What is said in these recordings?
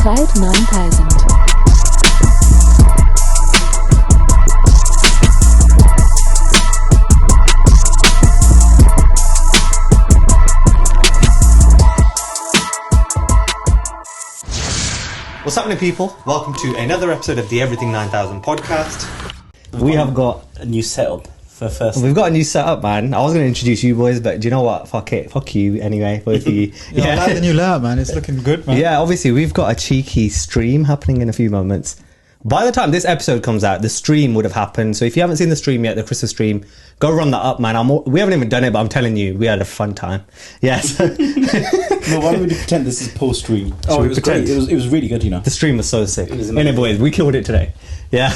Cloud 9000. What's happening, people? Welcome to another episode of the Everything 9000 podcast. We have got a new setup for first. We've got a new setup, man. I was going to introduce you boys, but do you know what? Fuck it. Fuck you anyway, both of you. I like the new layout, man. It's looking good, man. Yeah, obviously, we've got a cheeky stream happening in a few moments. By the time this episode comes out, the stream would have happened. So if you haven't seen the stream yet, the Christmas stream, go run that up, man. We haven't even done it, but I'm telling you, we had a fun time. Yes. No, why don't we pretend this is post-stream? Oh, it was great. It was really good, you know. The stream was so sick. It was amazing. Anyway, boys, we killed it today. Yeah.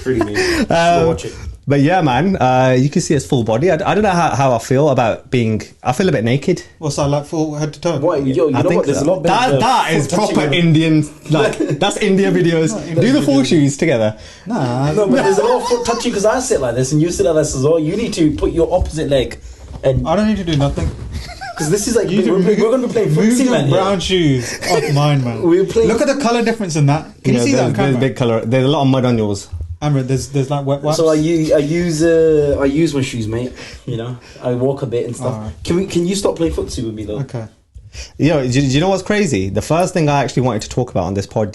Really amazing. Go watch it. But yeah, man, you can see it's full body. I don't know how I feel about being... I feel a bit naked. What's that, like full head to toe? What, you know what? There's a lot better. That is proper Indian... Like, that's India videos. Do the full shoes together. Nah. No, but there's a lot of foot touching because I sit like this and you sit like this as well. You need to put your opposite leg. And I don't need to do nothing. Because this is like... We're going to be playing move footsie, your man. brown shoes off mine, man. We're playing... Look at the colour difference in that. Can you see that on camera? There's big colour. There's a lot of mud on yours. Amrit, there's like wet wipes. So I use my shoes, mate. You know, I walk a bit and stuff. Right. Can you stop playing footsie with me though? Okay. Do you know what's crazy? The first thing I actually wanted to talk about on this pod,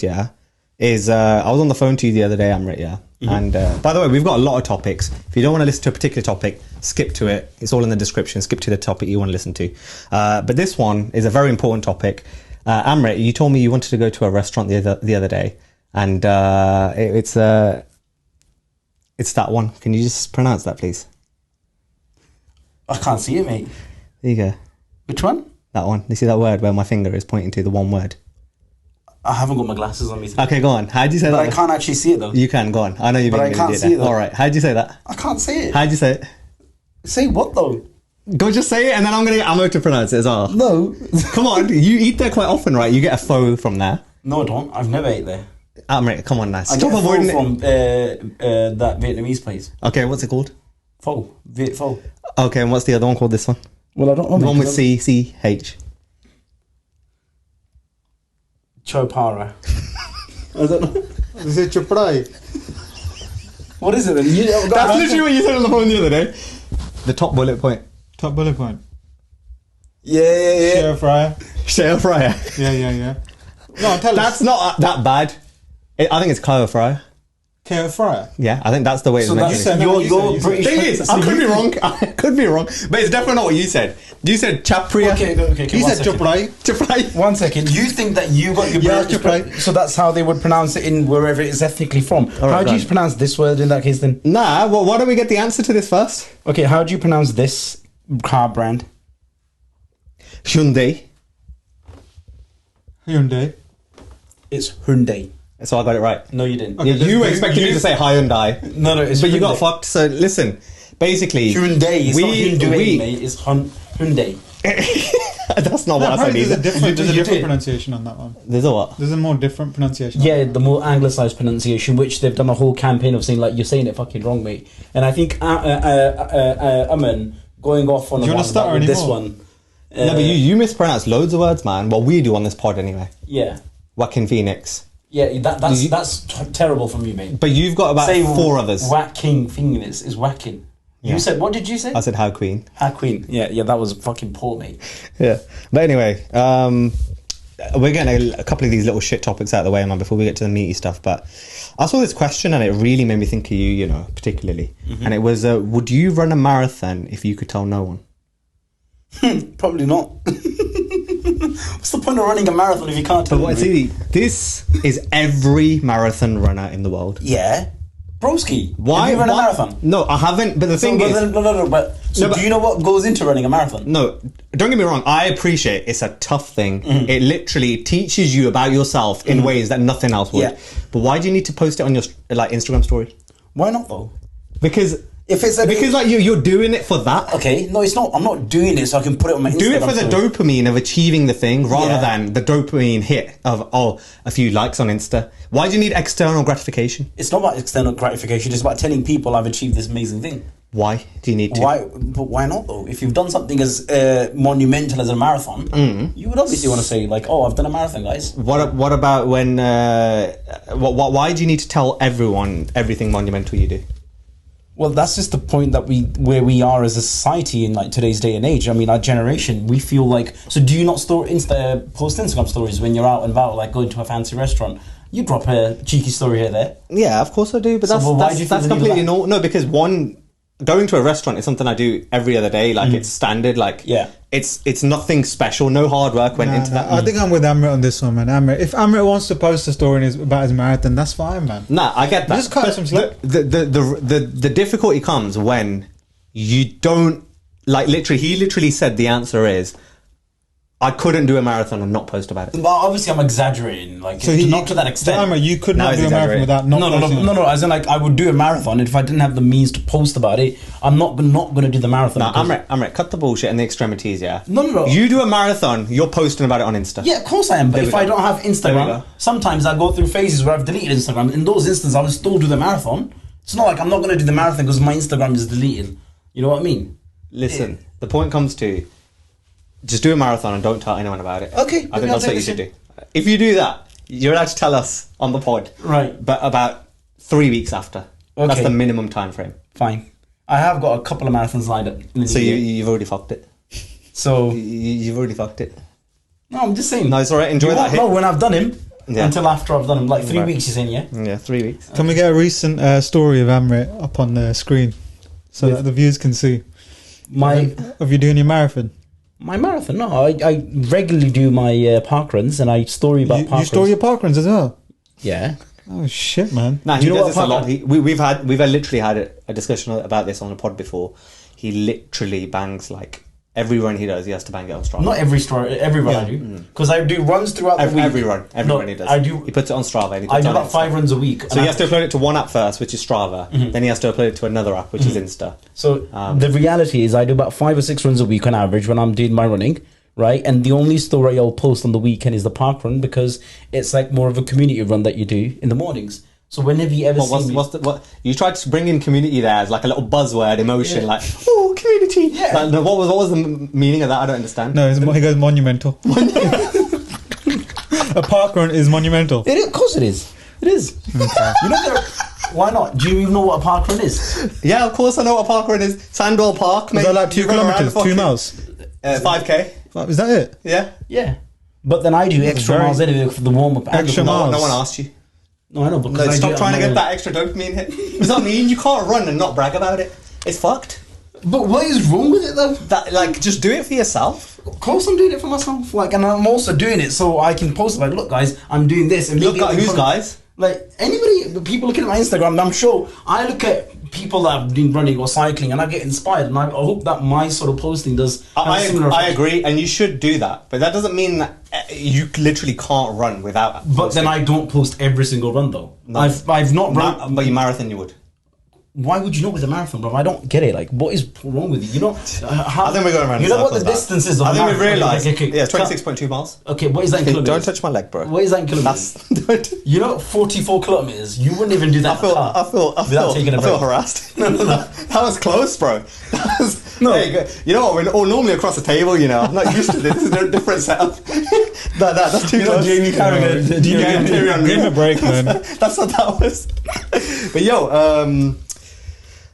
is I was on the phone to you the other day, Amrit, Mm-hmm. And by the way, we've got a lot of topics. If you don't want to listen to a particular topic, skip to it. It's all in the description. Skip to the topic you want to listen to. But this one is a very important topic. Amrit, you told me you wanted to go to a restaurant the other day, and it's that one. Can you just pronounce that, please? I can't see it, mate. There you go. Which one? That one. You see that word where my finger is pointing to, the one word? I haven't got my glasses on me today. Okay, go on. How'd you say that? But I can't actually see it though. You can, go on. I know you're being But I can't see it though. All right. How'd you say that? I can't say it. How'd you say it? Say what though? Go just say it and then I'm going to get Ammo to pronounce it as well. No. Come on. You eat there quite often, right? You get a pho from there. No, I don't. I've never ate there. Amrit, come on now. I Stop get a avoiding pho it. from that Vietnamese place. Okay, what's it called? Pho. Viet pho. Okay, and what's the other one called, this one? Well, I don't know. The one with C-C-H. Chopara. I don't know. Is it chaprai? What is it then? That's literally what you said on the phone the other day. The top bullet point. Top bullet point. Yeah. Share fryer. Shale fryer. Yeah. No, tell us. That's not that bad. I think it's Kyle fryer. Kale fryer. Yeah, I think that's the way it's meant to be. You're British. Thing is, I could be wrong. I could be wrong, but it's definitely not what you said. You said chapria. Okay. He said chaprai. Chaprai. 1 second. You think that you got your Yeah, British, so that's how they would pronounce it in wherever it is ethnically from. right, How do you right. pronounce this word in that case then? Nah, well, why don't we get the answer to this first? Okay, how do you pronounce this car brand? Hyundai. Hyundai. It's Hyundai. So I got it right. No, you didn't. Yeah, Okay, you then- expected me to say Hyundai, No, it's but you Hyundai. got fucked. So listen, basically, Hyundai. It's not Hyundai, mate. It's Hyundai. That's not what I said Apparently either. there's a different did. pronunciation on that one. There's a what? There's a more different pronunciation. Yeah, the more anglicised pronunciation, which they've done a whole campaign of saying like you're saying it fucking wrong, mate. And I think Aman going off on Do you a wanna start with this anymore? one. No, but you mispronounce loads of words, man. What we do on this pod anyway. Yeah. Whacking Phoenix. Yeah, that's terrible from you, mate. But you've got about Say 4 others. Whacking Phoenix is whacking. Yeah. You said, what did you say? I said how queen. Ah, Queen. Yeah, that was fucking poor, mate. Yeah. But anyway, we're getting a couple of these little shit topics out of the way, man, before we get to the meaty stuff. But I saw this question and it really made me think of you, particularly. Mm-hmm. And it was, would you run a marathon if you could tell no one? Probably not. What's the point of running a marathon if you can't tell But this is every marathon runner in the world. Yeah. Broski. Why? Have you run a marathon? No, I haven't. But the thing is... No, but do you know what goes into running a marathon? No, don't get me wrong. I appreciate it's a tough thing. Mm-hmm. It literally teaches you about yourself in ways that nothing else would. Yeah. But why do you need to post it on your Instagram story? Why not though? Because if it's you're doing it for that. Okay, no, it's not. I'm not doing it so I can put it on my Instagram. Do it for the dopamine of achieving the thing rather than the dopamine hit of a few likes on Insta. Why do you need external gratification? It's not about external gratification. It's about telling people I've achieved this amazing thing. Why do you need to? Why? But why not though? If you've done something as monumental as a marathon, you would obviously want to say like, "Oh, I've done a marathon, guys." What about when? Why do you need to tell everyone everything monumental you do? Well, that's just the point that where we are as a society in like today's day and age. I mean, our generation, we feel like. So, do you not post Instagram stories when you're out and about, like going to a fancy restaurant? You drop a cheeky story here, there. Yeah, of course I do. But So, that's completely normal. No, because going to a restaurant is something I do every other day. Like it's standard. Like it's nothing special. No hard work went into that. I think I'm with Amrit on this one, man. Amrit, if Amrit wants to post a story about his marathon, that's fine, man. Nah, I get that. Just cut some slack. The difficulty comes when you don't like. He literally said the answer is, I couldn't do a marathon and not post about it. Well, obviously, I'm exaggerating, like not to that extent. So, Amrit, you could Now not he's do a marathon without not posting it. No. As in, like, I would do a marathon, and if I didn't have the means to post about it, I'm not going to do the marathon. No, Amrit, cut the bullshit and the extremities, yeah? No. You do a marathon, you're posting about it on Insta. Yeah, of course I am. But if I don't have There we Instagram, go. sometimes I go through phases where I've deleted Instagram. In those instances, I will still do the marathon. It's not like I'm not going to do the marathon because my Instagram is deleted. You know what I mean? Listen, the point comes to, just do a marathon and don't tell anyone about it. Okay, I think that's what you should do. If you do that, you're allowed to tell us on the pod. Right. But about 3 weeks after. Okay. That's the minimum time frame. Fine. I have got a couple of marathons lined up. In the So new year. you've already fucked it. So You've already fucked it. no, I'm just saying. No, it's alright. Enjoy You that won't hit. know when I've done him until after I've done him. Like 3 Right. weeks, you're saying, yeah? Yeah, 3 weeks. Can we get a recent story of Amrit up on the screen so that the viewers can see? Of you doing your marathon? My marathon? No, I regularly do my park runs and I story about park You store runs. your park runs as well? Yeah. Oh shit, man. Nah, Do he you know does what this a lot. park- We've literally had a discussion about this on a pod before. He literally bangs like every run he does. He has to bang it on Strava. Not every run I do. Because I do runs throughout the week. Every run he does. He puts it on Strava. And he puts I do it on about Insta. 5 runs a week. So he has to upload it to one app first, which is Strava. Then he has to upload it to another app, which is Insta. So the reality is I do about 5 or 6 runs a week on average when I'm doing my running, right? And the only story I'll post on the weekend is the park run because it's like more of a community run that you do in the mornings. So whenever you ever see me... What you tried to bring in community there as like a little buzzword emotion, like community. Yeah. Like, no, what was the meaning of that? I don't understand. No, he goes monumental. A park run is monumental. Of course it is. It is. Okay. You know, why not? Do you even know what a park run is? Yeah, of course I know what a park run is. Sandwell Park. Is that like 2 kilometers, 2 miles? 5k. Is that it? Yeah. Yeah. But then I do extra very- miles anyway for the warm up. Extra miles. No one asked you. No, I know. Because No, I stop do it trying to on get my that own. extra dopamine hit. Does that mean you can't run and not brag about it? It's fucked. But what is wrong with it though? That like just do it for yourself. Of course I'm doing it for myself. Like, and I'm also doing it so I can post like, look, guys, I'm doing this. And Look maybe at who's guys. Like anybody, people looking at my Instagram, I'm sure I look at people that have been running or cycling, and I get inspired, and I hope that my sort of posting does. Have a similar I effect. agree, and you should do that. But that doesn't mean that you literally can't run without. But then I don't post every single run though. No. I've not run. But your marathon, you would. Why would you not with a marathon, bro? I don't get it. Like, what is wrong with you? You know, I think we're going around. You know what the distance is? Of I a think we've marathon? realised. Okay, Yeah, 26.2 miles. Okay, what is that in Hey, kilometers? don't touch my leg, bro. What is that in kilometers? That's. You know, 44 kilometers. You wouldn't even do that. I feel taking a I feel break. harassed. That was close, bro. That was, No. Hey, you know what? We're all normally across the table. You know, I'm not used to this. This is a different setup. That's too You know, close. Jamie Carragher. Give him a break, man. That's what that was. But yo,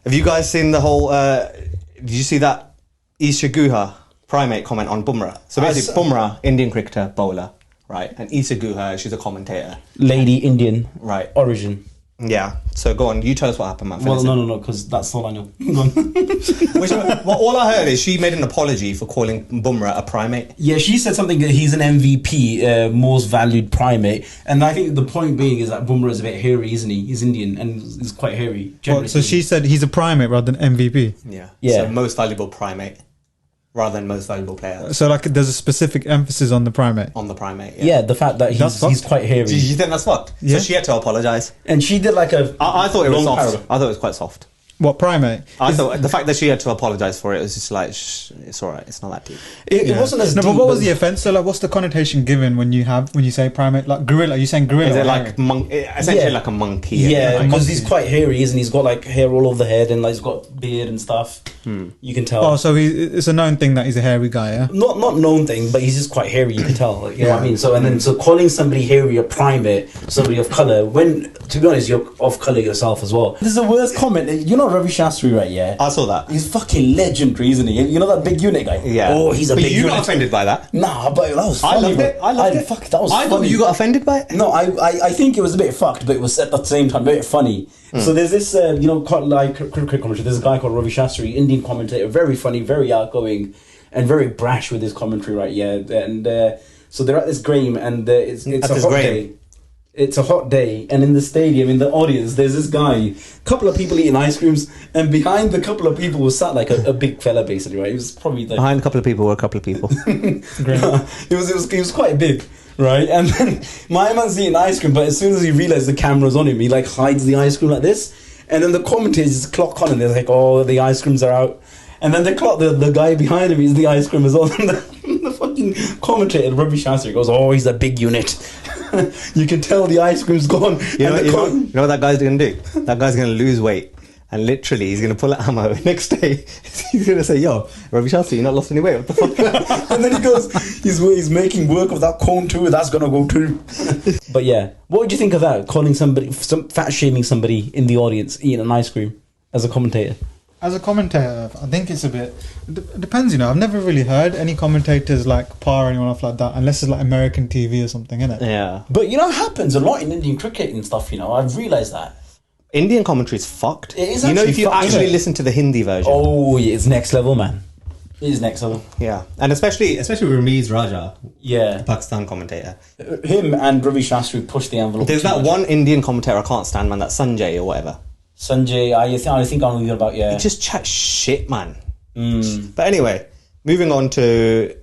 have you guys seen the whole? Did you see that Isha Guha primate comment on Bumrah? So basically, Bumrah, Indian cricketer, bowler, right? And Isha Guha, she's a commentator, Lady Indian right? origin. Yeah. So go on, you tell us what happened, man. Well, no, because that's all I know. Go on. Well, all I heard is she made an apology for calling Bumrah a primate. Yeah, she said something that he's an MVP, most valued primate, and I think the point being is that Bumrah is a bit hairy, isn't he? He's Indian and he's quite hairy. What, so she said he's a primate rather than MVP. Yeah. Yeah. So most valuable primate rather than most valuable player So like, there's a specific emphasis on the primate. on the primate. Yeah, the fact that That's he's fucked. quite hairy, Do you think that's fucked? Yeah. So she had to apologise. and she did like a. I thought it was long soft. paragraph. I thought it was quite soft. What, Primate? I thought the fact that she had to apologize for it was just like, it's all right. It's not that deep. It wasn't as no, deep. but what was the offence? So, like, what's the connotation given when you say primate? Like gorilla? Are you saying gorilla? Is it or like essentially like a monkey? Yeah, Like, because he's quite hairy, isn't he? He's got like hair all over the head and like he's got beard and stuff. You can tell. Oh, so it's a known thing that he's a hairy guy, yeah? Not known thing, but he's just quite hairy. You can tell. Like, you know what I mean? So calling somebody hairy a primate, somebody of color, when to be honest, you're of color yourself as well. This is the worst comment. You know Ravi Shastri, right? Yeah, I saw that. He's fucking legendary, isn't he? You know that big unit guy? Yeah. Oh, he's a but big you unit. got offended by that? Nah, but that was funny. I loved it. I loved it. Fuck, that was I funny. thought you got offended by it. No, I think it was a bit fucked, but it was at the same time a bit funny. So there's this, cricket commentary. There's a guy called Ravi Shastri, Indian commentator, very funny, very outgoing, and very brash with his commentary, right? Yeah, and so they're at this game, and it's a hot day. It's a hot day, and in the stadium, in the audience, there's this guy, couple of people eating ice creams, and behind the couple of people was sat like a big fella, basically, right? It was probably like Behind a couple of people were a couple of people. it was quite big, right? And then my man's eating ice cream, but as soon as he realizes the camera's on him, he like hides the ice cream like this, and then the commentators clock on, and they're like, "Oh, the ice creams are out." And then they clock the guy behind him is the ice cream as well. And the fucking commentator, Ravi Shastri, goes, "Oh, he's a big unit." You can tell the ice cream's gone. You know what that guy's going to do? That guy's going to lose weight. And literally, he's going to pull out ammo. Next day, he's going to say, "Yo, Ravi Shastri, you not lost any weight? What the fuck?" And then he goes, he's making work of that cone too. That's going to go too. But yeah, what would you think of that? Calling somebody, fat shaming somebody in the audience eating an ice cream as a commentator? As a commentator, I think it's a bit... It depends, you know. I've never really heard any commentators like par anyone off like that, unless it's like American TV or something, innit? Yeah. But you know, it happens a lot in Indian cricket and stuff, you know. I've realised that. Indian commentary is fucked. It is you know, actually if you fucked, actually isn't it? listen to the Hindi version. Oh, yeah, it's next level, man. It is next level. Yeah. And especially with Ramiz Raja, Yeah. Pakistan commentator. Him and Ravi Shastri pushed the envelope. There's too that much. one Indian commentator I can't stand, man, that's Sanjay or whatever. Sanjay, I think I know what you're about, yeah. He just chats shit, man. But anyway, moving on to...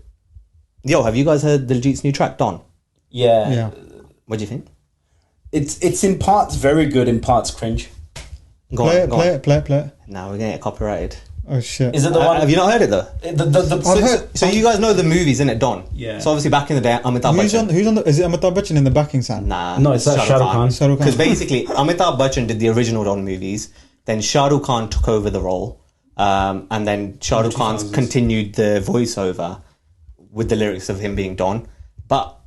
Yo, have you guys heard Diljit's new track, Don? Yeah. What do you think? It's in parts very good, in parts cringe. Play it. Now we're going to get copyrighted. Oh, shit. Is it the one? Have you not heard it, though? So you guys know the movies, innit, Don? Yeah. So obviously back in the day, Amitabh Bachchan... Who's on the... Is it Amitabh Bachchan in the backing sound? Nah. No, it's Shahrukh Khan. Because basically, Amitabh Bachchan did the original Don movies, then Shahrukh Khan took over the role, and then Shahrukh Khan's continued the voiceover with the lyrics of him being Don. But,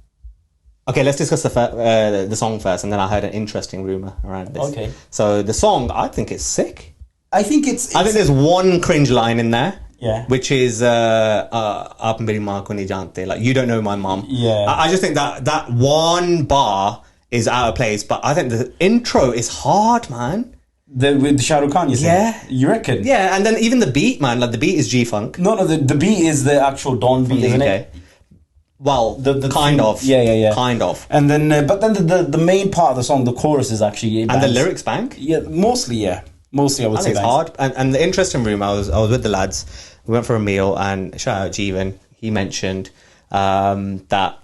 okay, let's discuss the song first, and then I heard an interesting rumour around this. Okay. So the song, I think it's sick. I think I think there's one cringe line in there. Yeah. Which is Aap meri maan ko nahi jante, like you don't know my mom. Yeah. I just think that one bar is out of place, but I think the intro is hard, man. With Shahrukh Khan, you say? Yeah. You reckon? Yeah, and then even the beat, man, like the beat is G-Funk. No, the beat is the actual Don beat, isn't it? Well, The kind of. Yeah. Kind of. And then, but then the main part of the song, the chorus is actually... And the lyrics bank? Yeah, mostly, yeah. Mostly, I would I say think it's hard. And the interesting room, I was with the lads. We went for a meal, and shout out Jeevan. He mentioned that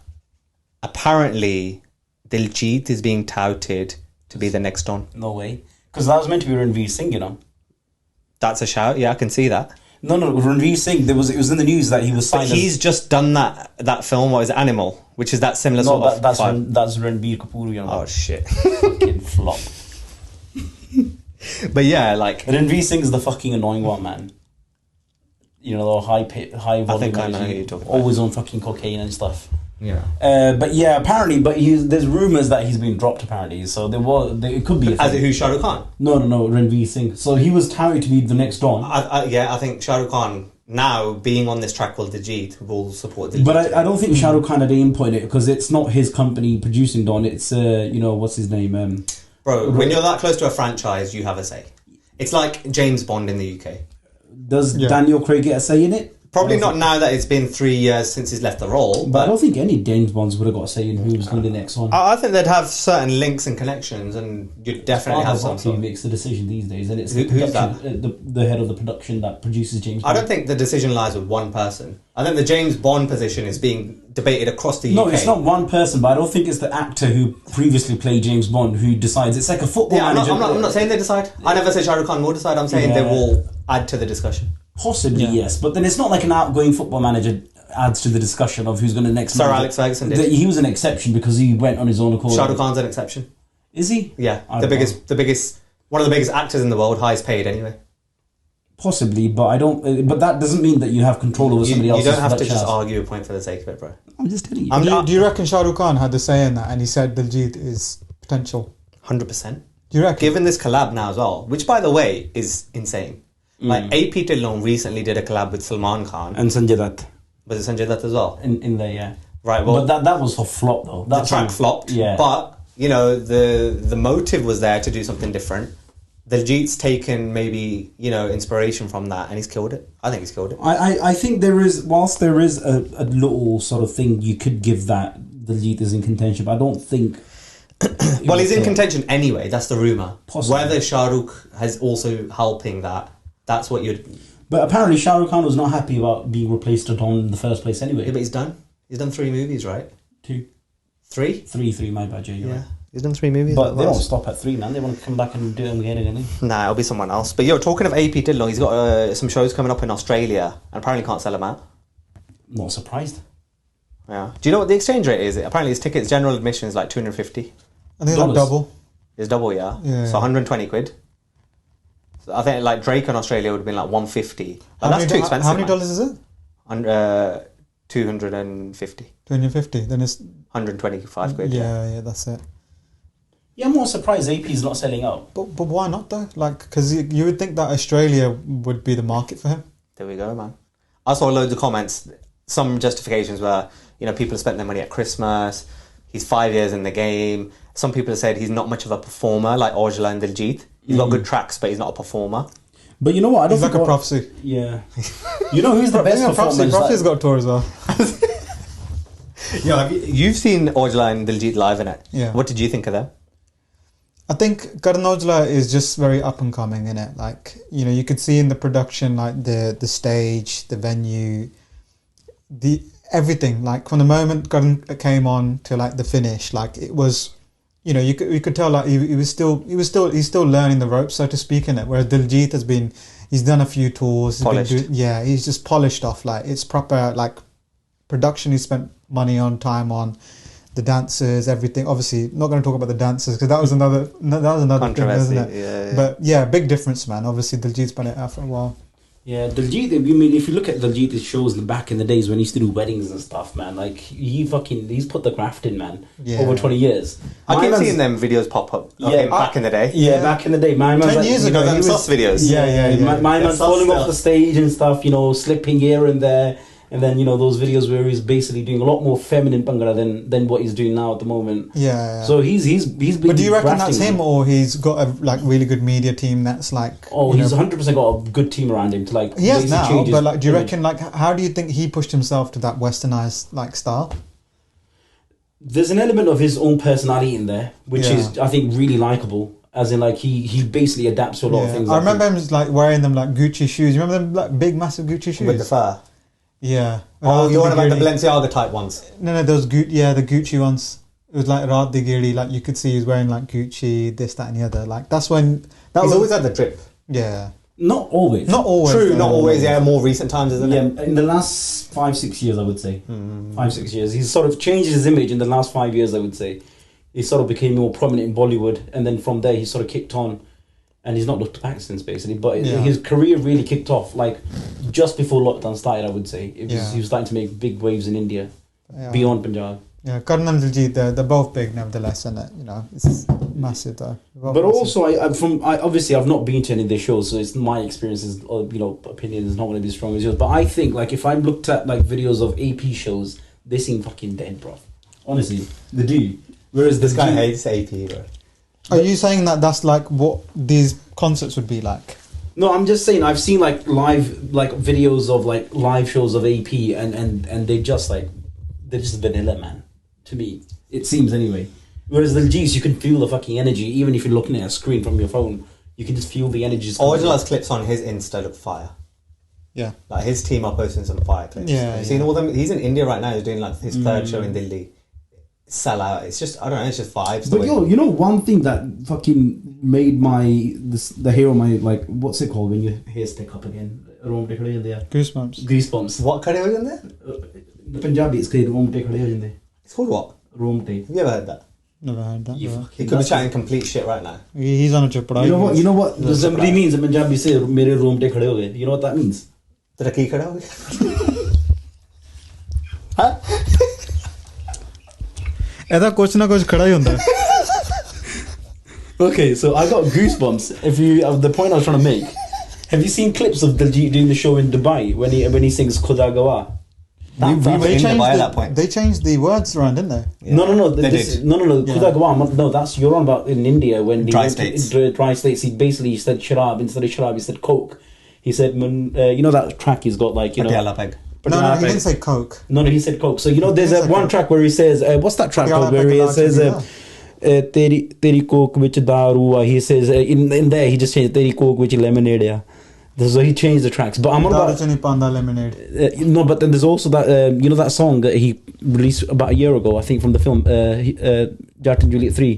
apparently Diljit is being touted to be the next Don. No way. Because that was meant to be Ranveer Singh, you know. That's a shout. Yeah, I can see that. No, Ranveer Singh. It was in the news that he was signed. But he's just done that film. What is it, Animal? Which is that similar sort of that's vibe. that's Ranveer Kapoor, you know. Oh shit! Fucking flop. But yeah, like Ranveer Singh is the fucking annoying one, man. You know, the high volume. I think I know who you're talking about. Always on fucking cocaine and stuff. Yeah. But yeah, apparently, there's rumours that he's been dropped. Apparently, so it could be. As it who, Shah Rukh Khan? No, Ranveer Singh. So he was touted to be the next Don. I think Shah Rukh Khan now being on this track called Diljit will support Diljit. But I don't think Shah Rukh Khan had input it because it's not his company producing Don. It's what's his name? Bro, when you're that close to a franchise, you have a say. It's like James Bond in the UK. Does Daniel Craig get a say in it? Probably not now that it's been 3 years since he's left the role. But I don't think any James Bonds would have got a say in who was going to be the next one. I think they'd have certain links and connections, and you'd definitely have some. Who makes the decision these days, and it's Who's that? The head of the production that produces James Bond. I don't think the decision lies with one person. I think the James Bond position is being debated across the UK. No, it's not one person, but I don't think it's the actor who previously played James Bond who decides. It's like a football manager. I'm not saying they decide. I never said Shahrukh Khan will decide. I'm saying they will add to the discussion. Possibly, yes. But then it's not like an outgoing football manager adds to the discussion of who's going to next. Sir Alex Ferguson did. He was an exception because he went on his own accord. Shahrukh Khan's an exception. Is he? Yeah, the biggest, one of the biggest actors in the world, highest paid anyway. Possibly, but I don't. But that doesn't mean that you have control over somebody else. You don't have to just argue a point for the sake of it, bro. I'm just telling you. Do you reckon Shahrukh Khan had the say in that, and he said Diljit is potential? 100%. Do you reckon? Given this collab now as well, which by the way is insane. Like AP Dhillon recently did a collab with Salman Khan and Sanjay Dutt. Was it Sanjay Dutt as well? In there, yeah. Right. Well, but that was for flop though. The track flopped. Yeah. But you know the motive was there to do something different. Diljit's taken maybe inspiration from that, and he's killed it. I think he's killed it. I think there is, whilst there is a little sort of thing you could give that Diljit is in contention, but I don't think. Well, he's in contention anyway. That's the rumor. Possibly. Whether Shahrukh has also helping that. That's what you'd. But apparently, Shahrukh Khan was not happy about being replaced at all in the first place anyway. Yeah, but he's done. He's done 3 movies, right? 2. 3? 3, my bad, Jay. Yeah. Right. He's done 3 movies. But they don't stop at 3, man. They want to come back and do them again, don't they? Nah, it'll be someone else. But talking of AP Dhillon, he's got some shows coming up in Australia and apparently can't sell them out. Not surprised. Yeah. Do you know what the exchange rate is? Apparently his tickets, general admission is like 250. I think like double. It's double, yeah. So 120 quid. So I think like Drake in Australia would have been like 150. That's too expensive. How many dollars is it? 250. 250. Then it's 125 quid. Yeah, that's it. Yeah, I'm more surprised AP's not selling out. But why not though? Like, because you would think that Australia would be the market for him. There we go, man. I saw loads of comments. Some justifications where people have spent their money at Christmas. He's 5 years in the game. Some people have said he's not much of a performer like Aujla and Diljit. He's got good tracks, but he's not a performer. But you know what? I don't He's like a prophecy. Yeah. You know who's the best performer? Prophecy's got a tour as well. You've seen Aujla and Diljit live, innit? Yeah. What did you think of them? I think Karan Aujla is just very up and coming, innit? Like, you could see in the production, like the stage, the venue, everything. Like from the moment Karan came on to like the finish, like it was. You could tell like he's still learning the ropes, so to speak, in it. Whereas Diljit he's done a few tours. He's just polished off. Like it's proper like production. He spent money on, time on, the dancers, everything. Obviously, not going to talk about the dancers because that was another controversy, thing, isn't it? Yeah. But yeah, big difference, man. Obviously, Diljit's been it out for a while. Yeah, Diljit, if you look at Diljit's shows back in the days when he used to do weddings and stuff, man, like he's put the graft in, man, over 20 years. I keep seeing them videos pop up back in the day. Yeah, back in the day. My man's 10 years ago, he was sauce videos. Yeah. My man's falling off the stage and stuff, slipping here and there. And then, those videos where he's basically doing a lot more feminine bhangra than what he's doing now at the moment. Yeah. So he's been. But do you reckon that's him, or he's got a really good media team that's like? Oh, he's 100% got a good team around him to like. He has now, but like, do you reckon how do you think he pushed himself to that westernized like style? There's an element of his own personality in there, which is I think really likable. As in, like he basically adapts to a lot of things. I remember him like wearing them like Gucci shoes. You remember them like big, massive Gucci shoes with the fur. Yeah. Oh, you're on about the Balenciaga type ones? No, those the Gucci ones. It was like Raat Di Giri, like you could see he was wearing like Gucci, this, that and the other. Like that's when... He's always had the drip. Yeah. Not always. True, not always, yeah, more recent times, isn't it? Yeah, in the last 5-6 years, I would say. 5-6 years. He's sort of changed his image in the last 5 years, I would say. He sort of became more prominent in Bollywood, and then from there he sort of kicked on. And he's not looked back since, basically. But his career really kicked off, like, just before lockdown started, I would say. He was starting to make big waves in India, beyond Punjab. Yeah, Karan and Diljit, they're both big, nevertheless, and it's massive, though. But massive. Also, obviously, I've not been to any of their shows, so it's my experiences, opinion is not going to be as strong as yours. But I think, like, if I looked at, like, videos of AP shows, they seem fucking dead, bro. Honestly, they do. Whereas this guy hates AP, bro. Are you saying that that's like what these concerts would be like? No, I'm just saying I've seen like live videos of like live shows of AP and they're just vanilla, man. To me, it seems anyway. Whereas the Diljit, you can feel the fucking energy even if you're looking at a screen from your phone. You can just feel the energy. Aujla's clips on his Insta look fire. Yeah. Like his team are posting some fire clips. Yeah, Have you seen all them? He's in India right now. He's doing like his third show in Delhi. Sell out. It's just, I don't know, it's just vibes. But yo, you know one thing that fucking made the hair on my, like, what's it called when your hair stick up again? Goosebumps. Goosebumps. What kind of in there? The Punjabi it's called It's called what? Romte. Have you ever heard that? Never heard that. No. He could be chatting complete shit right now. He's on a chapra. You know what the somebody means in Punjabi say mere romte khade ho gaye. You know what that means? Tera ki khada ho gaya? Huh? ਇਹਦਾ ਕੁਛ ਨਾ ਕੁਛ ਖੜਾ ਹੀ ਹੁੰਦਾ Okay, so I got goosebumps. If you the point I was trying to make, have you seen clips of Diljit doing the show in Dubai when he sings Khuda Gawa? They changed the words around, didn't they? Yeah. No. No. Yeah. Khuda Gawa. No, that's you're on about in India when dry states. Dry states. He said sharab instead of sharab. He said coke. He said you know that track he's got like you know. No, he didn't say coke. No, he said coke. So you know, there's one track where he says, "What's that track called?" Where he says, "Teri coke which daru." He says in there he just changed "Teri coke which lemonade." Yeah, so he changed the tracks. But I'm on about lemonade. No, but then there's also that you know that song that he released about a year ago, I think, from the film Jatt and Juliet 3.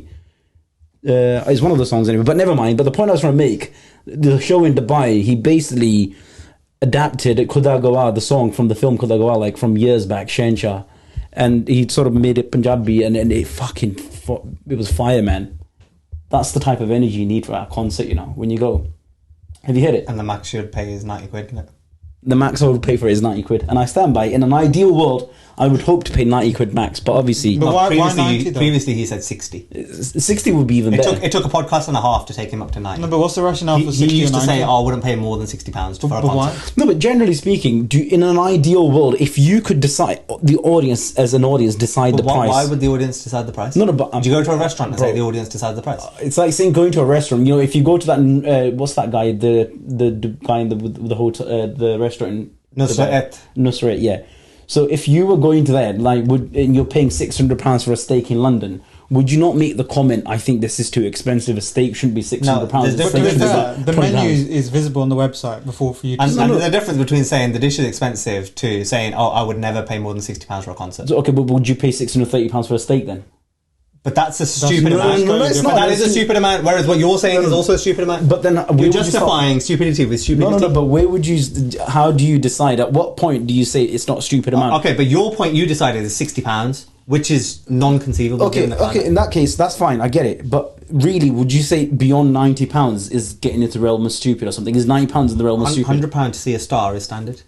It's one of the songs anyway. But never mind. But the point I was trying to make, the show in Dubai, he basically adapted Khuda Gawa, the song from the film Khuda Gawa, like from years back, Shenshah, and he sort of made it Punjabi, and it was fire, man. That's the type of energy you need for a concert, you know, when you go. Have you heard it? And the max you would pay is 90 quid, isn't it? The max I would pay for it is 90 quid, and I stand by. In an ideal world, I would hope to pay 90 quid max, but obviously... But why 90 though? Previously he said 60. 60 would be even better. It took a podcast and a half to take him up to 90. No, but what's the rationale for 60 He used or to 90? say, I wouldn't pay more than £60 for a concert. Why? No, but generally speaking, in an ideal world, if you could decide, the audience, as an audience, decide the price... Why would the audience decide the price? No, but... Do you go to a restaurant and say the audience decides the price? It's like saying going to a restaurant. You know, if you go to that... what's that guy? The guy in the hotel... the restaurant... Nusret, yeah. So if you were going to that, like, and you're paying £600 for a steak in London, would you not make the comment, I think this is too expensive, a steak shouldn't be £600? No, But to be fair, the menu is visible on the website before for you to and there's a difference between saying the dish is expensive to saying, I would never pay more than £60 for a concert. So, okay, but would you pay £630 for a steak then? But that's a stupid amount. That is a stupid amount. Whereas what you're saying is also a stupid amount. But then you're justifying stupidity with stupidity. No. But where would you? How do you decide? At what point do you say it's not a stupid amount? Okay, but your point you decided is £60, which is non-conceivable. Okay. In that case, that's fine. I get it. But really, would you say beyond £90 is getting into the realm of stupid or something? Is £90 in the realm of stupid? £100 to see a star is standard.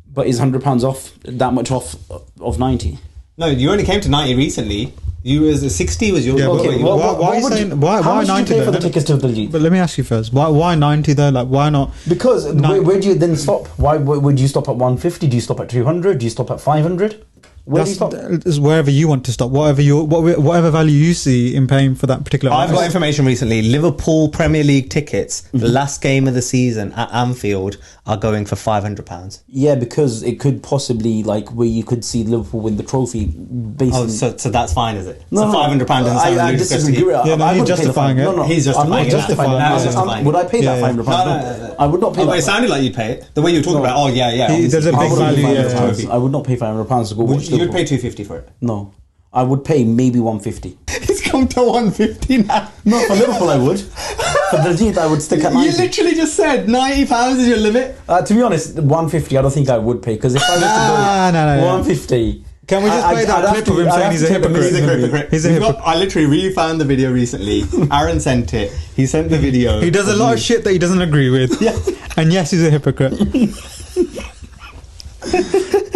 But is £100 off that much off of 90? No, you only came to 90 recently. You was 60 was your. Yeah, okay, why are you saying why 90 for the tickets to Diljit? But let me ask you first. Why 90 though? Like why not? Because where do you then stop? Why would you stop at 150? Do you stop at 200? Do you stop at 500? Where do you stop? Is wherever you want to stop. Whatever value you see in paying for that particular. I've got information recently. Liverpool Premier League tickets, the last game of the season at Anfield, are going for £500. Yeah, because it could possibly where you could see Liverpool win the trophy. Oh, so that's fine, is it? No, so £500 doesn't sound I disagree. Yeah, no, he's justifying it. No, he's justifying it. Would I pay that £500? No. I would not pay that. But it sounded like you'd pay it. The way you were talking about, there's a big value. I would not pay £500 to go watch Liverpool. You'd pay £250 for it. No. I would pay maybe £150. It's come to £150 now. No, for Liverpool I would. For Diljit I would stick at 90. You literally just said £90 is your limit. To be honest, £150 I don't think I would pay, because if I was to go £150... Can we just play that clip of him saying he's a hypocrite? He's a hypocrite. I literally refound the video recently. Aaron sent it. He sent the video. He does a lot of shit that he doesn't agree with. Yeah. And yes, he's a hypocrite.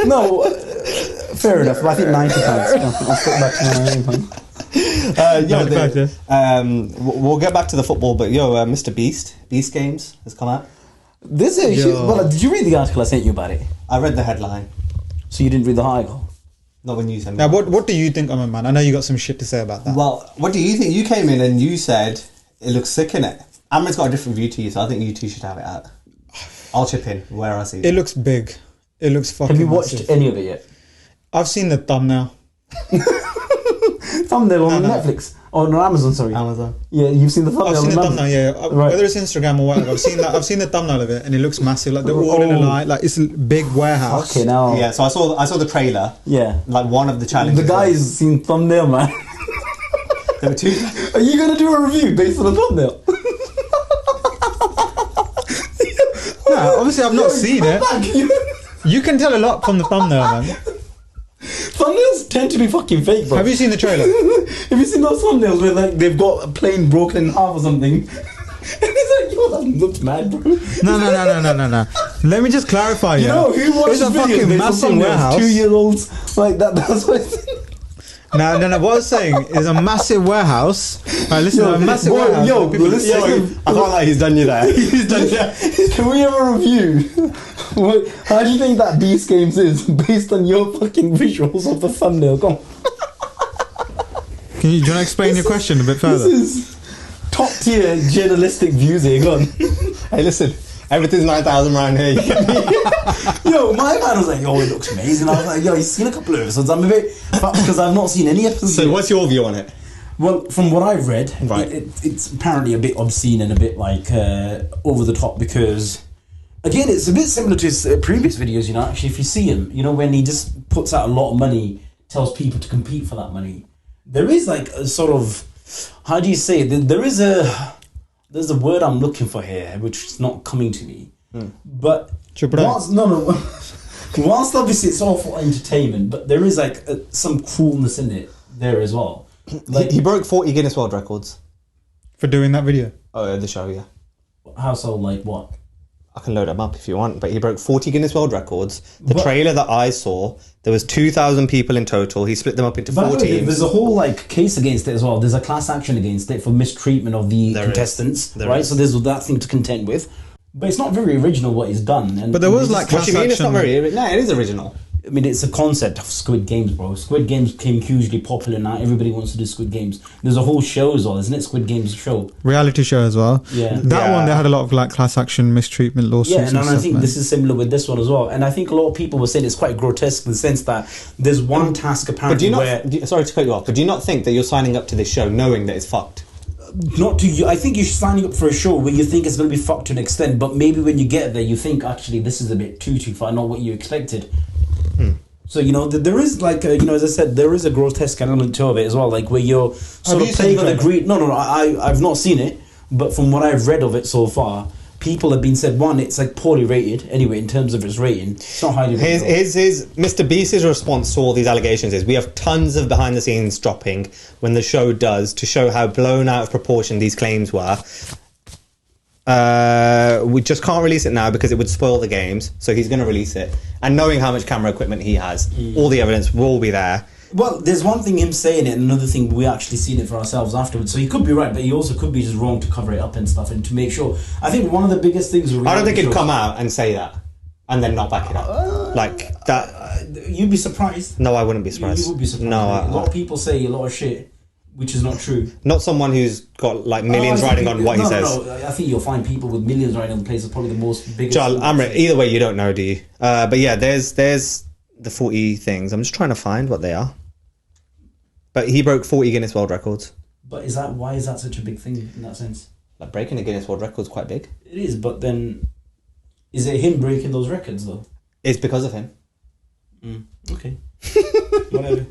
No, fair enough. I think £90. I'll stick back to £90. We'll get back to the football, but Mr. Beast Games has come out. This is did you read the article I sent you about it? I read the headline. So you didn't read the article? Not when you sent me. Now, what do you think, Aman, man? I know you got some shit to say about that. Well, what do you think? You came in and you said it looks sick, innit? Amrit's got a different view to you, so I think you two should have it out. I'll chip in where I see It looks big. It looks fucking. Have you watched massive. any of it yet? I've seen the thumbnail. Thumbnail on Netflix. Oh, no, Amazon, sorry. Amazon. Yeah, you've seen the thumbnail. I've seen the on thumbnail. Yeah, Right. whether it's Instagram or whatever. I've seen the thumbnail of it, and it looks massive. Like they're all in a line. Like it's a big warehouse. Okay, now. Yeah, so I saw the trailer. Yeah. Like one of the challenges. The guy's seen thumbnail, man. There were two. Are you going to do a review based on a thumbnail? Nah, obviously I've not seen it. You can tell a lot from the thumbnail, man. Thumbnails tend to be fucking fake, bro. Have you seen the trailer? Have you seen those thumbnails where like they've got a plane broken in half or something? And it's like, yo, that looks mad, bro. No. Let me just clarify. You know who watches It's a videos fucking based massive on thumbnails? warehouse. 2-year-olds like that. That's what it's. No. What I was saying is a massive warehouse. Right, listen, a massive warehouse. Yo, People- listen. I can't lie, he's done you there. He's done you. Can we have a review? How do you think that Beast Games is based on your fucking visuals of the thumbnail? Come on. do you want to explain your question a bit This further? is top tier journalistic views here. Go on. Hey, listen, everything's 9,000 around here. Yo, my man was like, yo, it looks amazing. I was like, yo, he's seen a couple of episodes. I'm a bit fucked because I've not seen any episodes. So, yet. what's your view on it? Well, from what I've read, Right. it's apparently a bit obscene and a bit like over the top because, again, it's a bit similar to his previous videos, you know, actually, if you see him, you know, when he just puts out a lot of money, tells people to compete for that money. There is like a sort of, how do you say it? There's a word I'm looking for here, which is not coming to me. But whilst obviously it's all for entertainment, but there is like some coolness in it there as well. Like He broke 40 Guinness World Records. For doing that video. Oh, the show, yeah. how so? Like what? I can load them up if you want, but he broke 40 Guinness World Records. The But- trailer that I saw, there was 2,000 people in total. He split them up into 4 By the way, teams. there's a whole like case against it as well. There's a class action against it for mistreatment of the There contestants, There right? is. So there's that thing to contend with. But it's not very original what he's done. And But there was, it's like, just- What do you mean it's not action. very... No, it is original. I mean, it's a concept of Squid Games, bro. Squid Games became hugely popular now. Everybody wants to do Squid Games. There's a whole show as well, isn't it? Squid Games show. Reality show as well. Yeah. That Yeah. one, they had a lot of like class action mistreatment lawsuits. Yeah, and I stuff, think man. this is similar with this one as well. And I think a lot of people were saying it's quite grotesque in the sense that there's one task But do apparently you not... where... Sorry to cut you off, but do you not think that you're signing up to this show knowing that it's fucked? Not to you. I think you're signing up for a show where you think it's going to be fucked to an extent, but maybe when you get there, you think actually this is a bit too far, not what you expected. So you know, there is like you know, as I said, there is a grotesque element to it as well, like where you're sort you of seen playing the on the trailer? greed. No, I've not seen it, but from what I've read of it so far, people have been said one, it's like poorly rated. Anyway, in terms of its rating, it's not highly rated. His Mr. Beast's response to all these allegations is we have tons of behind the scenes dropping when the show does to show how blown out of proportion these claims were. We just can't release it now because it would spoil the games, so he's going to release it. And knowing how much camera equipment he has, all the evidence will be there. Well, there's one thing him saying it, and another thing we actually seen it for ourselves afterwards. So he could be right, but he also could be just wrong to cover it up and stuff and to make sure. I think one of the biggest things. I don't think he'd come out and say that and then not back it up like that. You'd be surprised. No, I wouldn't be surprised. You would be surprised. No, a lot of people say a lot of shit, which is not true. not someone who's got like millions I think riding on what he says. No, I think you'll find people with millions riding on the place are probably the most biggest. Jal, Amrit, either way, you don't know, do you? But yeah, there's the 40 things. I'm just trying to find what they are. But he broke 40 Guinness World Records. But why is that such a big thing in that sense? Like breaking a Guinness World Record is quite big. It is, but then is it him breaking those records though? It's because of him. Okay. Whatever.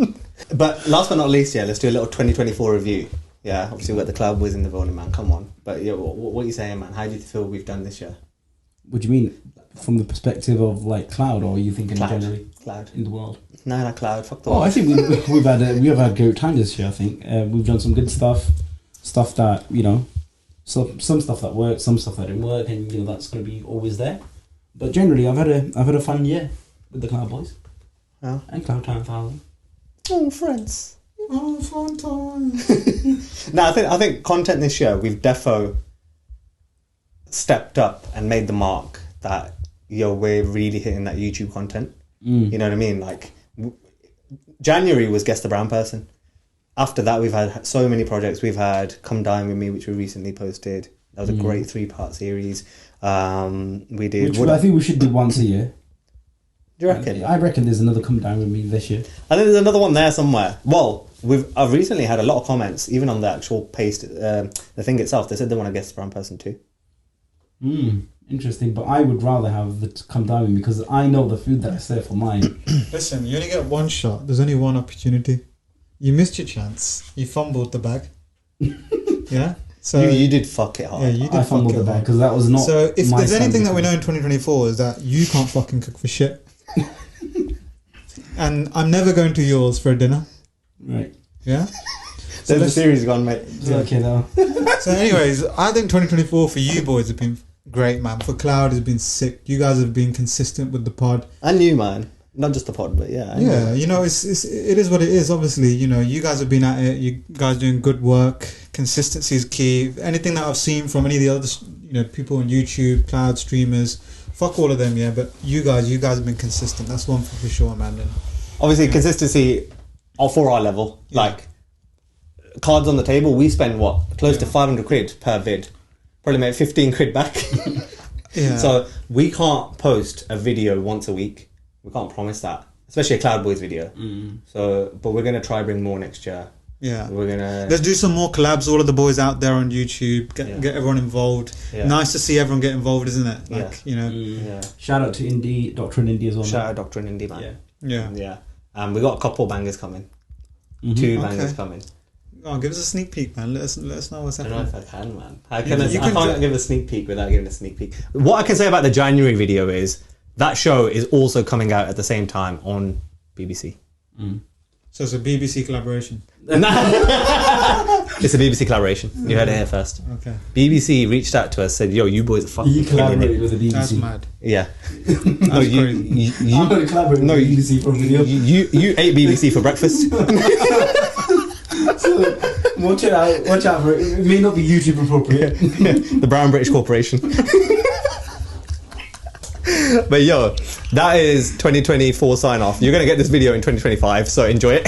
But last but not least, yeah, let's do a little 2024 review. Yeah, obviously we've got the Cloud Boys in the building, man. Come on. But yeah, what are you saying, man? How do you feel we've done this year? What do you mean? From the perspective of like Cloud, or are you thinking Cloud. generally Cloud. in the world? No, not Cloud. Fuck the Oh, I world. think we have had great time this year. I think we've done some good stuff that you know, some stuff that worked, some stuff that didn't work, and you know that's going to be always there. But generally, I've had a fun year with the Cloud Boys Oh. and Cloud Town 1000. Oh, friends. Oh, fun time. No, I think content this year, we've defo stepped up and made the mark that, yo, we're really hitting that YouTube content. You know what I mean? Like, January was Guess the Brown Person. After that, we've had so many projects. We've had Come Dine With Me, which we recently posted. That was a great 3-part series. We did. Which I think we should do once a year. Do you reckon? I reckon there's another Come Down With Me this year. I think there's another one there somewhere. Well, I've recently had a lot of comments, even on the actual paste, the thing itself. They said they want to guest brown person too. Interesting, but I would rather have the Come Down With Me because I know the food that I serve for mine. Listen, you only get one shot. There's only one opportunity. You missed your chance. You fumbled the bag. Yeah. So you did fuck it hard. Yeah, you did. I fumbled the bag because that was not. So if my there's anything that standard. we know in 2024 is that you can't fucking cook for shit. And I'm never going to yours for a dinner. Right. Yeah. So the series gone, mate. Yeah. Okay, now. So, anyways, I think 2024 for you boys have been great, man. For Cloud has been sick. You guys have been consistent with the pod. And you, man. Not just the pod, but yeah. Yeah, you know, it is what it is. Obviously, you know, you guys have been at it. You guys doing good work. Consistency is key. Anything that I've seen from any of the other, you know, people on YouTube, Cloud streamers, fuck all of them, yeah. But you guys have been consistent. That's one for sure, man. And, obviously, consistency for our level. Yeah. Like, cards on the table, we spend what? Close to 500 quid per vid. Probably make 15 quid back. yeah. So we can't post a video once a week. We can't promise that, especially a Cloud Boys video. So, but we're gonna try bring more next year. Yeah, we're gonna let's do some more collabs. All of the boys out there on YouTube, get everyone involved. Yeah. Nice to see everyone get involved, isn't it? Like you know. Yeah. Shout out to Indy, Doctor and Indy as well. Shout out Doctor and Indy, man. Yeah. We got a couple bangers coming. 2 bangers coming. Oh, give us a sneak peek, man. Let us know what's I happening. don't know if I can, man. I can't give a sneak peek without giving a sneak peek. What I can say about the January video is that show is also coming out at the same time on BBC. So it's a BBC collaboration. It's a BBC collaboration. You heard it here first. Okay. BBC reached out to us, said, "Yo, you boys are fucking You killing collaborated it." with the BBC. That's mad. Yeah. That's crazy. I'm going to collaborate with the BBC for a video. You ate BBC for breakfast. So, watch it out. Watch out for it. It may not be YouTube appropriate. The Brown British Corporation. But yo, that is 2024 sign off. You're going to get this video in 2025, so enjoy it.